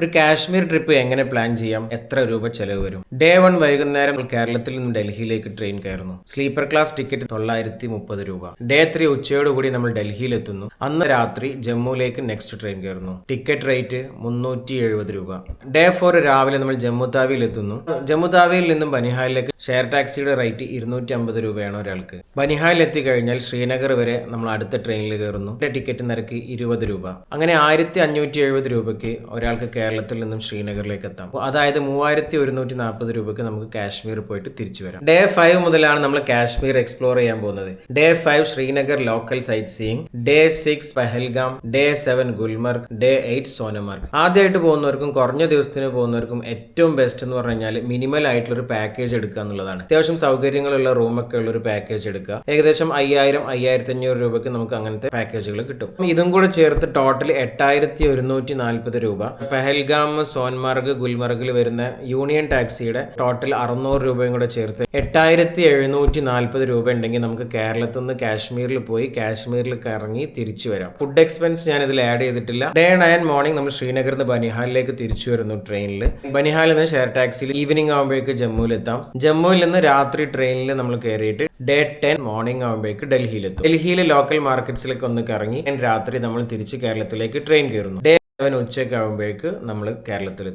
ഒരു കാശ്മീർ ട്രിപ്പ് എങ്ങനെ പ്ലാൻ ചെയ്യാം, എത്ര രൂപ ചെലവ് വരും? ഡേ 1 വൈകുന്നേരം കേരളത്തിൽ നിന്നും ഡൽഹിയിലേക്ക് ട്രെയിൻ കയറുന്നു. സ്ലീപ്പർ ക്ലാസ് ടിക്കറ്റ് 930 രൂപ. ഡേ 3 ഉച്ചയോടുകൂടി നമ്മൾ ഡൽഹിയിൽ എത്തുന്നു. അന്ന് രാത്രി ജമ്മുവിലേക്ക് നെക്സ്റ്റ് ട്രെയിൻ കയറുന്നു. ടിക്കറ്റ് റേറ്റ് 370 രൂപ. ഡേ 4 രാവിലെ നമ്മൾ ജമ്മു താവിയിൽ എത്തുന്നു. ജമ്മു താവിയിൽ നിന്നും ബനിഹാലിലേക്ക് ഷെയർ ടാക്സിയുടെ റേറ്റ് 250 രൂപയാണ് ഒരാൾക്ക്. ബനിഹാലിൽ എത്തിക്കഴിഞ്ഞാൽ ശ്രീനഗർ വരെ നമ്മൾ അടുത്ത ട്രെയിനിൽ കയറുന്നു. ടിക്കറ്റ് നിരക്ക് 20 രൂപ. അങ്ങനെ 1570 രൂപയ്ക്ക് ഒരാൾക്ക് കേരളത്തിൽ നിന്നും ശ്രീനഗറിലേക്ക് എത്താം. അതായത് 3140 രൂപയ്ക്ക് നമുക്ക് കാശ്മീർ പോയിട്ട് തിരിച്ചു വരാം. ഡേ 5 മുതലാണ് നമ്മൾ കാശ്മീർ എക്സ്പ്ലോർ ചെയ്യാൻ പോകുന്നത്. Day 5 Srinagar local sightseeing, day 6 Pahalgam, day 7 Gulmarg, day 8 Sonamarg. ആദ്യമായിട്ട് പോകുന്നവർക്കും കുറഞ്ഞ ദിവസത്തിന് പോകുന്നവർക്കും ഏറ്റവും ബെസ്റ്റ് എന്ന് പറഞ്ഞു കഴിഞ്ഞാൽ മിനിമൽ ആയിട്ടുള്ള ഒരു പാക്കേജ് എടുക്കുക എന്നുള്ളതാണ്. അത്യാവശ്യം സൗകര്യങ്ങളുള്ള റൂമൊക്കെ ഉള്ള ഒരു പാക്കേജ് എടുക്കുക. ഏകദേശം 5000-5500 രൂപയ്ക്ക് നമുക്ക് അങ്ങനത്തെ പാക്കേജുകൾ കിട്ടും. ഇതും കൂടെ ചേർത്ത് ടോട്ടൽ 8140 രൂപ. പഹൽഗാം, സോൻമാർഗ്, ഗുൽമർഗിൽ വരുന്ന യൂണിയൻ ടാക്സിയുടെ ടോട്ടൽ 600 രൂപയും കൂടെ ചേർത്ത് 8740 രൂപ ഉണ്ടെങ്കിൽ നമുക്ക് കേരളത്തിൽ നിന്ന് കാശ്മീരിൽ പോയി കാശ്മീരിൽ കറങ്ങി തിരിച്ചു വരാം. ഫുഡ് എക്സ്പെൻസ് ഞാൻ ഇതിൽ ആഡ് ചെയ്തിട്ടില്ല. ഡേ 9 മോർണിംഗ് നമ്മൾ ശ്രീനഗറിൽ നിന്ന് ബനിഹാലിലേക്ക് തിരിച്ചു വരുന്നു ട്രെയിനിൽ. ബനിഹാലിൽ നിന്ന് ഷെയർ ടാക്സിയിൽ ഈവനിങ് ആകുമ്പോഴേക്ക് ജമ്മുവിലെത്താം. ജമ്മുവിൽ നിന്ന് രാത്രി ട്രെയിനിൽ നമ്മൾ കയറിയിട്ട് ഡേ 10 മോർണിംഗ് ആകുമ്പോഴേക്ക് ഡൽഹിയിലെത്തും. ഡൽഹിയിലെ ലോക്കൽ മാർക്കറ്റ്സിലേക്ക് ഒന്ന് കറങ്ങി രാത്രി നമ്മൾ തിരിച്ച് കേരളത്തിലേക്ക് ട്രെയിൻ കയറുന്നു. ഡേ 7 ഉച്ചയ്ക്ക് ആകുമ്പോഴേക്ക് നമ്മൾ കേരളത്തിലെത്തും.